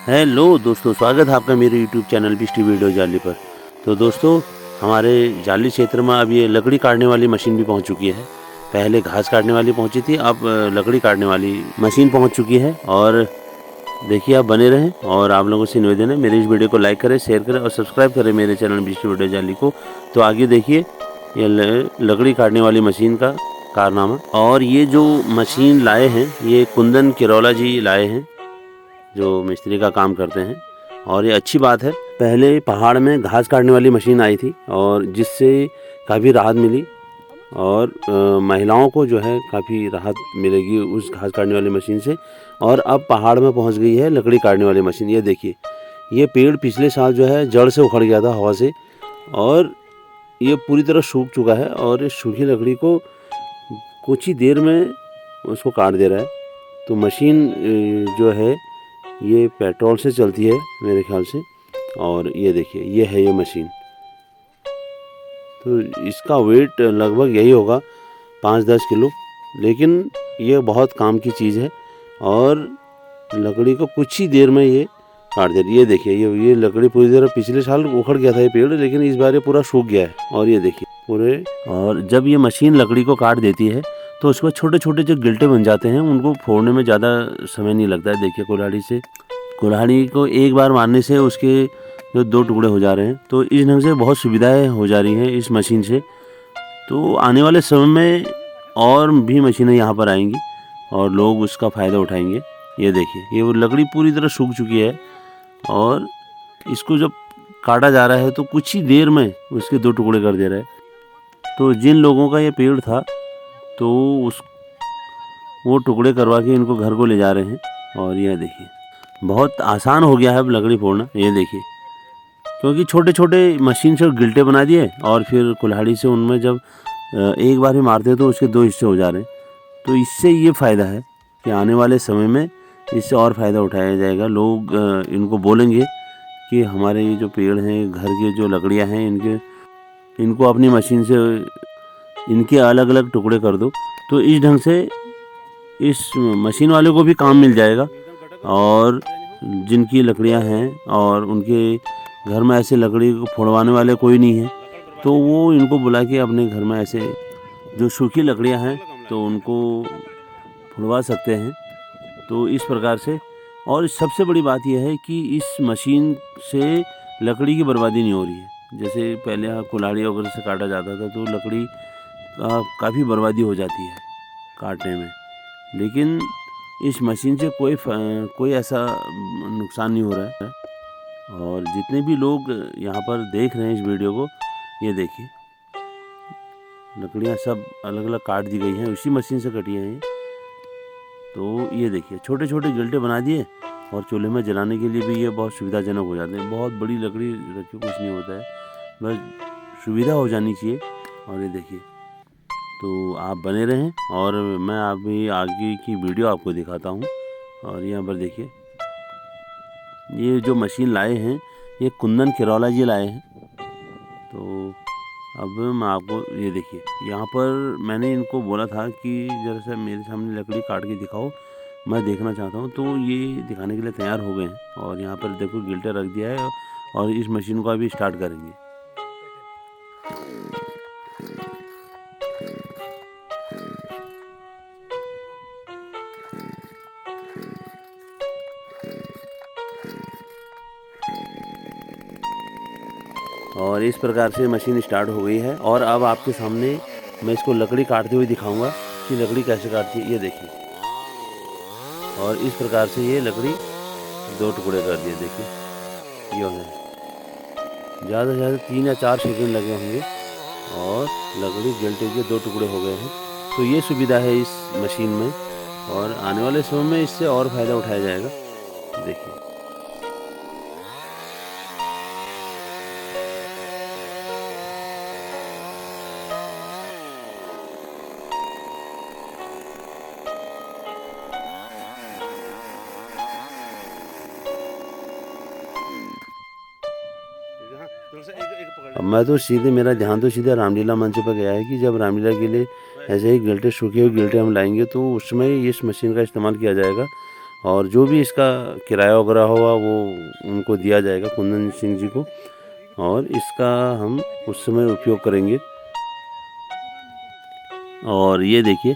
Hello दोस्तों, स्वागत है आपका मेरे यूट्यूब चैनल बिस्टी वीडियो जाली पर। तो दोस्तों, हमारे जाली क्षेत्र में अब ये लकड़ी काटने वाली मशीन भी पहुंच चुकी है। पहले घास काटने वाली पहुंची थी, अब लकड़ी काटने वाली मशीन पहुंच चुकी है। और देखिए, आप बने रहें और आप लोगों से निवेदन है मेरे इस वीडियो को लाइक करें, शेयर करें और सब्सक्राइब करें मेरे चैनल बिस्टी वीडियो जाली को। तो आगे देखिए, ये लकड़ी काटने वाली मशीन का कारनामा। और ये जो मशीन लाए हैं, ये कुंदन किरौला जी लाए हैं, जो मिस्त्री का काम करते हैं। और ये अच्छी बात है। पहले पहाड़ में घास काटने वाली मशीन आई थी और जिससे काफ़ी राहत मिली, और महिलाओं को जो है काफ़ी राहत मिलेगी उस घास काटने वाली मशीन से। और अब पहाड़ में पहुंच गई है लकड़ी काटने वाली मशीन। ये देखिए, ये पेड़ पिछले साल जो है जड़ से उखड़ गया था हवा से, और ये पूरी तरह सूख चुका है। और इस सूखी लकड़ी को कुछ ही देर में उसको काट दे रहा है। तो मशीन जो है ये पेट्रोल से चलती है मेरे ख्याल से। और ये देखिए, ये है ये मशीन। तो इसका वेट लगभग यही होगा 5-10 किलो, लेकिन ये बहुत काम की चीज़ है। और लकड़ी को कुछ ही देर में ये काट दे रही है। ये देखिए, ये लकड़ी पूरी तरह पिछले साल उखड़ गया था ये पेड़, लेकिन इस बार ये पूरा सूख गया है। और ये देखिए पूरे, और जब ये मशीन लकड़ी को काट देती है तो उसको छोटे छोटे जो गिल्टे बन जाते हैं, उनको फोड़ने में ज़्यादा समय नहीं लगता है। देखिए, कुल्हाड़ी को एक बार मारने से उसके जो 2 टुकड़े हो जा रहे हैं। तो इस ढंग से बहुत सुविधाएं हो जा रही हैं इस मशीन से। तो आने वाले समय में और भी मशीनें यहाँ पर आएंगी और लोग उसका फ़ायदा उठाएंगे। ये देखिए, ये वो लकड़ी पूरी तरह सूख चुकी है और इसको जब काटा जा रहा है तो कुछ ही देर में उसके 2 टुकड़े कर दे रहा है। तो जिन लोगों का ये पेड़ था, तो वो टुकड़े करवा के इनको घर को ले जा रहे हैं। और यह देखिए, बहुत आसान हो गया है अब लकड़ी फोड़ना। ये देखिए, क्योंकि छोटे छोटे मशीन से गिल्टे बना दिए और फिर कुल्हाड़ी से उनमें जब एक बार ही मारते हैं तो उसके 2 हिस्से हो जा रहे हैं। तो इससे ये फ़ायदा है कि आने वाले समय में इससे और फ़ायदा उठाया जाएगा। लोग इनको बोलेंगे कि हमारे ये जो पेड़ हैं, घर के जो लकड़ियाँ हैं, इनको अपनी मशीन से इनके अलग अलग टुकड़े कर दो। तो इस ढंग से इस मशीन वाले को भी काम मिल जाएगा। और जिनकी लकड़ियां हैं और उनके घर में ऐसे लकड़ी को फोड़वाने वाले कोई नहीं है, तो वो इनको बुला के अपने घर में ऐसे जो सूखी लकड़ियां हैं तो उनको फोड़वा सकते हैं। तो इस प्रकार से, और सबसे बड़ी बात यह है कि इस मशीन से लकड़ी की बर्बादी नहीं हो रही है। जैसे पहले कुल्हाड़ी वगैरह से काटा जाता था तो लकड़ी का काफ़ी बर्बादी हो जाती है काटने में, लेकिन इस मशीन से कोई ऐसा नुकसान नहीं हो रहा है। और जितने भी लोग यहाँ पर देख रहे हैं इस वीडियो को, ये देखिए, लकड़ियाँ सब अलग अलग काट दी गई हैं, उसी मशीन से कटी हैं ये। तो ये देखिए, छोटे छोटे गिल्टे बना दिए और चूल्हे में जलाने के लिए भी ये बहुत सुविधाजनक हो जाते हैं। बहुत बड़ी लकड़ी रखी कुछ नहीं होता है, बस सुविधा हो जानी चाहिए। और ये देखिए, तो आप बने रहें और मैं अभी आगे की वीडियो आपको दिखाता हूँ। और यहाँ पर देखिए, ये जो मशीन लाए हैं ये कुंदन किरौला जी लाए हैं। तो अब मैं आपको, ये देखिए, यहाँ पर मैंने इनको बोला था कि जरा सा मेरे सामने लकड़ी काट के दिखाओ, मैं देखना चाहता हूँ। तो ये दिखाने के लिए तैयार हो गए हैं। और यहाँ पर देखो, गिल्टे रख दिया है और इस मशीन को अभी स्टार्ट करेंगे। और इस प्रकार से मशीन स्टार्ट हो गई है। और अब आपके सामने मैं इसको लकड़ी काटते हुए दिखाऊंगा कि लकड़ी कैसे काटती है। ये देखिए, और इस प्रकार से ये लकड़ी 2 टुकड़े कर दिए। देखिए, ये हो गए, ज़्यादा से ज़्यादा 3 या 4 सेकंड लगे होंगे और लकड़ी गिल्टे के 2 टुकड़े हो गए हैं। तो ये सुविधा है इस मशीन में, और आने वाले समय में इससे और फ़ायदा उठाया जाएगा। देखिए, अब मैं तो सीधे, मेरा ध्यान तो सीधे रामलीला मंच पर गया है कि जब रामलीला के लिए ऐसे ही गिल्टे, सूखे हुए गिल्टे हम लाएंगे तो उसमें इस मशीन का इस्तेमाल किया जाएगा। और जो भी इसका किराया वगैरह होगा वो उनको दिया जाएगा, कुंदन सिंह जी को, और इसका हम उस समय उपयोग करेंगे। और ये देखिए,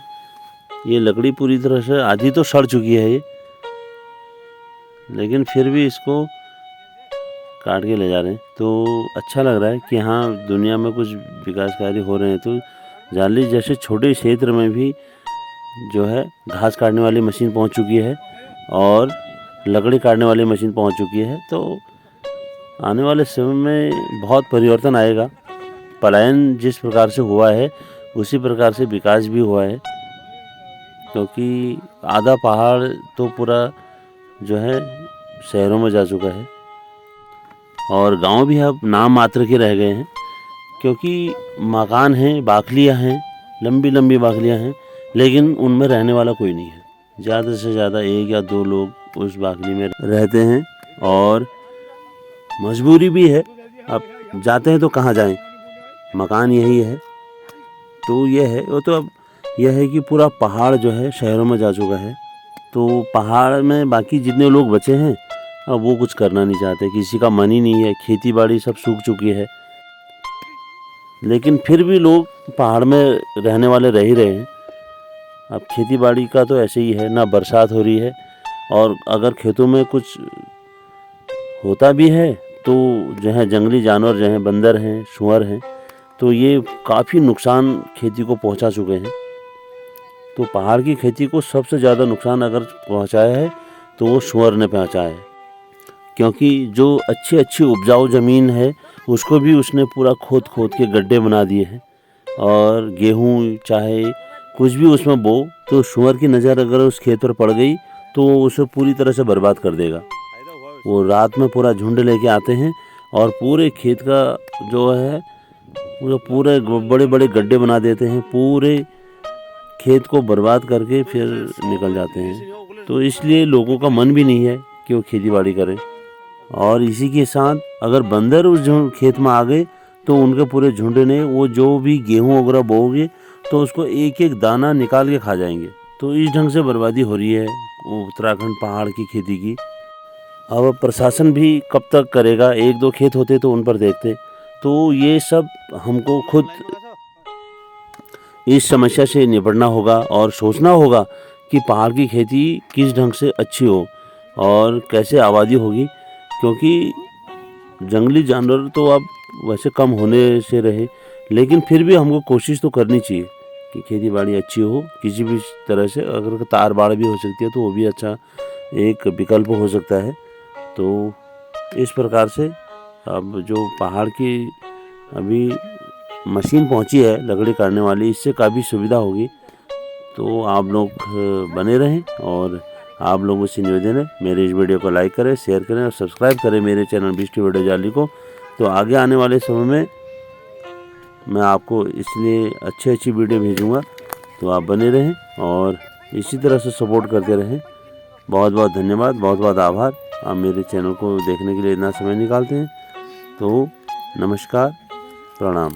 ये लकड़ी पूरी तरह से आधी तो सड़ चुकी है ये, लेकिन फिर भी इसको काट के ले जा रहे हैं। तो अच्छा लग रहा है कि हाँ, दुनिया में कुछ विकास कार्य हो रहे हैं। तो जाली जैसे छोटे क्षेत्र में भी जो है घास काटने वाली मशीन पहुंच चुकी है और लकड़ी काटने वाली मशीन पहुंच चुकी है। तो आने वाले समय में बहुत परिवर्तन आएगा। पलायन जिस प्रकार से हुआ है उसी प्रकार से विकास भी हुआ है, क्योंकि आधा पहाड़ तो पूरा जो है शहरों में जा चुका है और गांव भी अब नाम मात्र के रह गए हैं, क्योंकि मकान हैं, बाखलियाँ हैं, लंबी लंबी बाखलियाँ हैं, लेकिन उनमें रहने वाला कोई नहीं है। ज़्यादा से ज़्यादा 1 या 2 लोग उस बाखली में रहते हैं और मजबूरी भी है। अब जाते हैं तो कहाँ जाएं, मकान यही है। तो ये है, वो तो अब यह है कि पूरा पहाड़ जो है शहरों में जा चुका है। तो पहाड़ में बाकी जितने लोग बचे हैं अब वो कुछ करना नहीं चाहते, किसी का मन ही नहीं है, खेती बाड़ी सब सूख चुकी है। लेकिन फिर भी लोग पहाड़ में रहने वाले रह ही रहे हैं। अब खेती बाड़ी का तो ऐसे ही है, ना बरसात हो रही है, और अगर खेतों में कुछ होता भी है तो जो है जंगली जानवर जो हैं, बंदर हैं, सूअर हैं, तो ये काफ़ी नुकसान खेती को पहुंचा चुके हैं। तो पहाड़ की खेती को सबसे ज़्यादा नुकसान अगर पहुंचाया है तो वो सूअर ने पहुंचाया है, क्योंकि जो अच्छी अच्छी उपजाऊ ज़मीन है उसको भी उसने पूरा खोद खोद के गड्ढे बना दिए हैं। और गेहूँ चाहे कुछ भी उसमें बो तो सूअर की नज़र अगर उस खेत पर पड़ गई तो वो उसे पूरी तरह से बर्बाद कर देगा। वो रात में पूरा झुंड लेके आते हैं और पूरे खेत का जो है वो पूरे बड़े बड़े गड्ढे बना देते हैं, पूरे खेत को बर्बाद करके फिर निकल जाते हैं। तो इसलिए लोगों का मन भी नहीं है कि वो खेती बाड़ी करें। और इसी के साथ अगर बंदर उस खेत में आ गए तो उनके पूरे झुंड ने वो जो भी गेहूँ वगैरह बोओगे तो उसको एक एक दाना निकाल के खा जाएंगे। तो इस ढंग से बर्बादी हो रही है उत्तराखंड पहाड़ की खेती की। अब प्रशासन भी कब तक करेगा, 1-2 खेत होते तो उन पर देखते। तो ये सब हमको खुद इस समस्या से निपटना होगा और सोचना होगा कि पहाड़ की खेती किस ढंग से अच्छी हो और कैसे आबादी होगी, क्योंकि जंगली जानवर तो अब वैसे कम होने से रहे, लेकिन फिर भी हमको कोशिश तो करनी चाहिए कि खेती बाड़ी अच्छी हो किसी भी तरह से। अगर तार बाड़ भी हो सकती है तो वो भी अच्छा एक विकल्प हो सकता है। तो इस प्रकार से अब जो पहाड़ की अभी मशीन पहुंची है लकड़ी काटने वाली, इससे काफ़ी सुविधा होगी। तो आप लोग बने रहें और आप लोगों से निवेदन है मेरे इस वीडियो को लाइक करें, शेयर करें और सब्सक्राइब करें मेरे चैनल बिस्टी वीडियो जाली को। तो आगे आने वाले समय में मैं आपको इसलिए अच्छी वीडियो भेजूँगा, तो आप बने रहें और इसी तरह से सपोर्ट करते रहें। बहुत बहुत धन्यवाद, बहुत बहुत आभार, आप मेरे चैनल को देखने के लिए इतना समय निकालते हैं। तो नमस्कार, प्रणाम।